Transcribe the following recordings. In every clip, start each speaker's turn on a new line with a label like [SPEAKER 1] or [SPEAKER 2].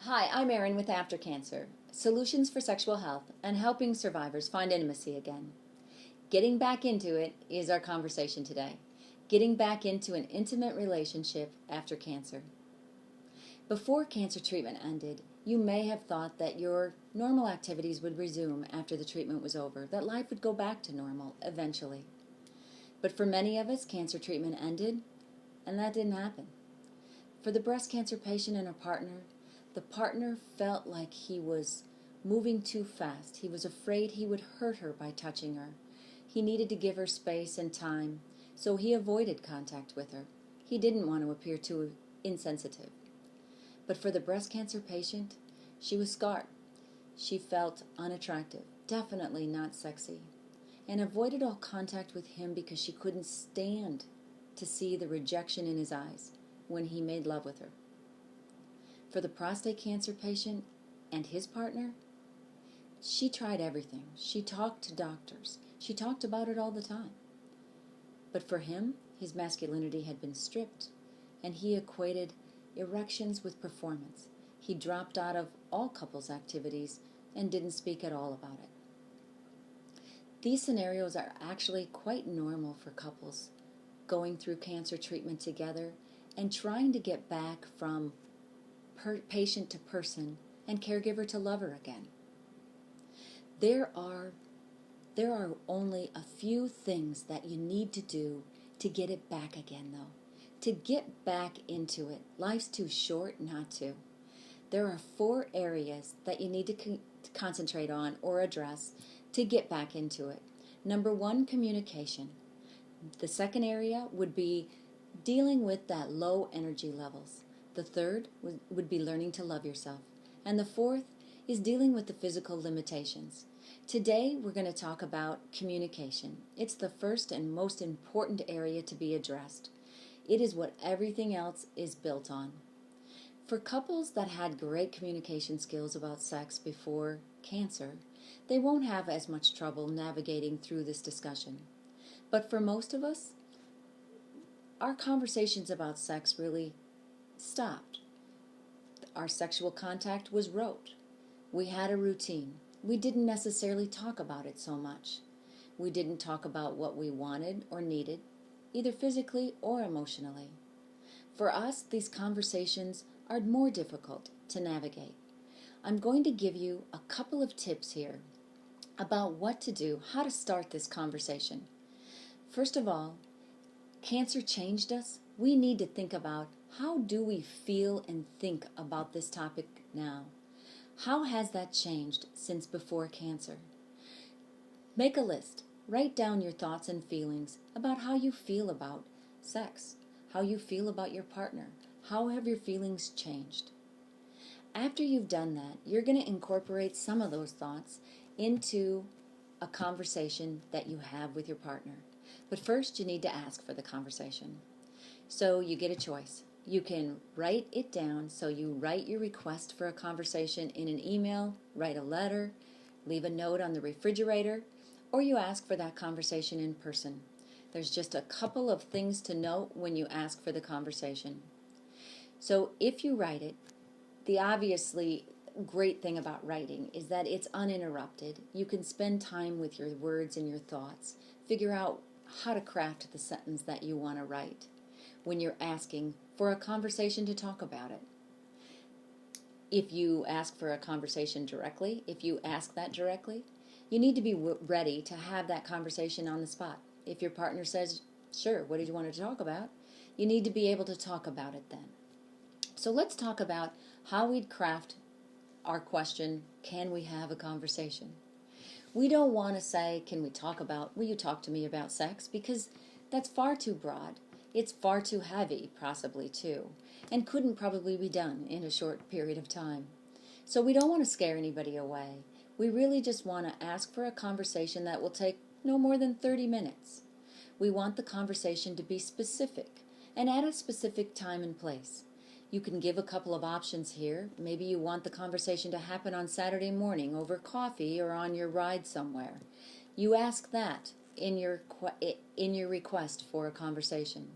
[SPEAKER 1] Hi, I'm Erin with After Cancer, Solutions for Sexual Health and helping survivors find intimacy again. Getting back into it is our conversation today. Getting back into an intimate relationship after cancer. Before cancer treatment ended, you may have thought that your normal activities would resume after the treatment was over, that life would go back to normal eventually. But for many of us, cancer treatment ended, and that didn't happen. For the breast cancer patient and her partner, the partner felt like he was moving too fast. He was afraid he would hurt her by touching her. He needed to give her space and time, so he avoided contact with her. He didn't want to appear too insensitive. But for the breast cancer patient, she was scarred. She felt unattractive, definitely not sexy, and avoided all contact with him because she couldn't stand to see the rejection in his eyes when he made love with her. For the prostate cancer patient and his partner, she tried everything. She talked to doctors. She talked about it all the time. But for him, his masculinity had been stripped, and he equated erections with performance. He dropped out of all couples activities and didn't speak at all about it. These scenarios are actually quite normal for couples going through cancer treatment together and trying to get back from patient to person and caregiver to lover again. There are only a few things that you need to do to get it back again, though. To get back into it. Life's too short not to. There are 4 areas that you need to concentrate on or address to get back into it. Number 1, communication. The second area would be dealing with that low energy levels. The third would be learning to love yourself. And the fourth is dealing with the physical limitations. Today, we're going to talk about communication. It's the first and most important area to be addressed. It is what everything else is built on. For couples that had great communication skills about sex before cancer, they won't have as much trouble navigating through this discussion. But for most of us, our conversations about sex really stopped. Our sexual contact was rote. We had a routine. We didn't necessarily talk about it so much. We didn't talk about what we wanted or needed, either physically or emotionally. For us, these conversations are more difficult to navigate. I'm going to give you a couple of tips here about what to do, how to start this conversation. First of all, cancer changed us. We need to think about, how do we feel and think about this topic now? How has that changed since before cancer? Make a list. Write down your thoughts and feelings about how you feel about sex, how you feel about your partner. How have your feelings changed? After you've done that, you're going to incorporate some of those thoughts into a conversation that you have with your partner. But first, you need to ask for the conversation. So you get a choice. You can write it down, so you write your request for a conversation in an email, write a letter, leave a note on the refrigerator, or you ask for that conversation in person. There's just a couple of things to note when you ask for the conversation. So if you write it, the obviously great thing about writing is that it's uninterrupted. You can spend time with your words and your thoughts, figure out how to craft the sentence that you want to write when you're asking for a conversation to talk about it. If you ask for a conversation directly, if you ask that directly, you need to be ready to have that conversation on the spot. If your partner says, sure, what did you want to talk about? You need to be able to talk about it then. So let's talk about how we'd craft our question, can we have a conversation? We don't want to say, will you talk to me about sex? Because that's far too broad. It's far too heavy, possibly too, and couldn't probably be done in a short period of time. So we don't want to scare anybody away. We really just want to ask for a conversation that will take no more than 30 minutes. We want the conversation to be specific and at a specific time and place. You can give a couple of options here. Maybe you want the conversation to happen on Saturday morning over coffee or on your ride somewhere. You ask that in your request for a conversation.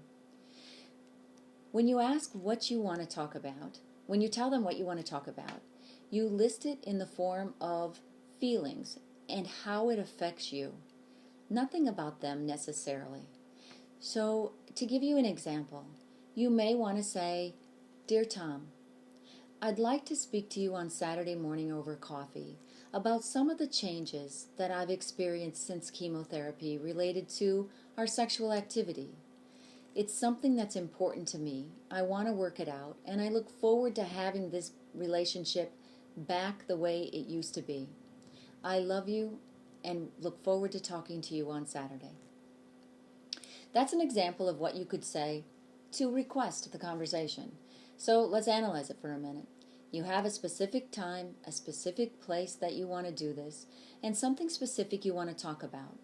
[SPEAKER 1] When you ask what you want to talk about, when you tell them what you want to talk about, you list it in the form of feelings and how it affects you. Nothing about them necessarily. So, to give you an example, you may want to say, "Dear Tom, I'd like to speak to you on Saturday morning over coffee about some of the changes that I've experienced since chemotherapy related to our sexual activity. It's something that's important to me. I want to work it out, and I look forward to having this relationship back the way it used to be. I love you and look forward to talking to you on Saturday." That's an example of what you could say to request the conversation. So let's analyze it for a minute. You have a specific time, a specific place that you want to do this, and something specific you want to talk about.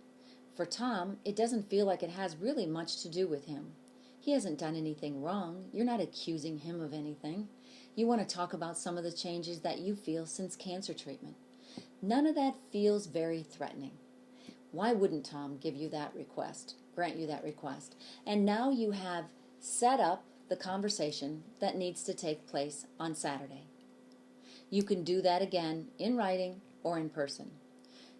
[SPEAKER 1] For Tom, it doesn't feel like it has really much to do with him. He hasn't done anything wrong. You're not accusing him of anything. You want to talk about some of the changes that you feel since cancer treatment. None of that feels very threatening. Why wouldn't Tom give you that request, grant you that request? And now you have set up the conversation that needs to take place on Saturday. You can do that again in writing or in person.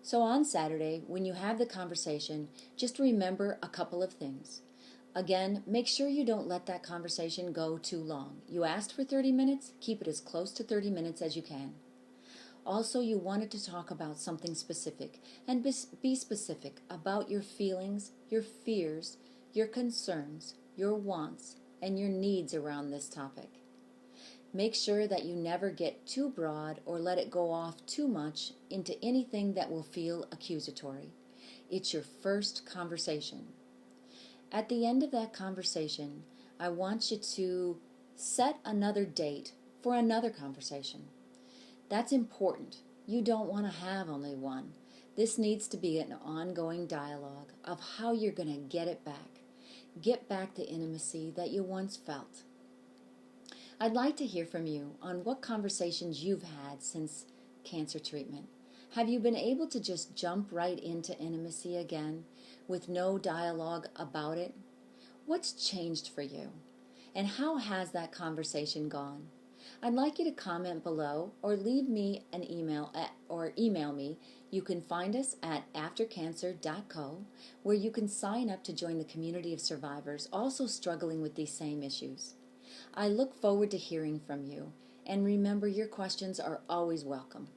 [SPEAKER 1] So on Saturday, when you have the conversation, just remember a couple of things. Again, make sure you don't let that conversation go too long. You asked for 30 minutes, keep it as close to 30 minutes as you can. Also, you wanted to talk about something specific, and be specific about your feelings, your fears, your concerns, your wants, and your needs around this topic. Make sure that you never get too broad or let it go off too much into anything that will feel accusatory. It's your first conversation. At the end of that conversation, I want you to set another date for another conversation. That's important. You don't want to have only one. This needs to be an ongoing dialogue of how you're going to get it back. Get back the intimacy that you once felt. I'd like to hear from you on what conversations you've had since cancer treatment. Have you been able to just jump right into intimacy again with no dialogue about it? What's changed for you? And how has that conversation gone? I'd like you to comment below or leave me an email or email me. You can find us at aftercancer.co, where you can sign up to join the community of survivors also struggling with these same issues. I look forward to hearing from you, and remember, your questions are always welcome.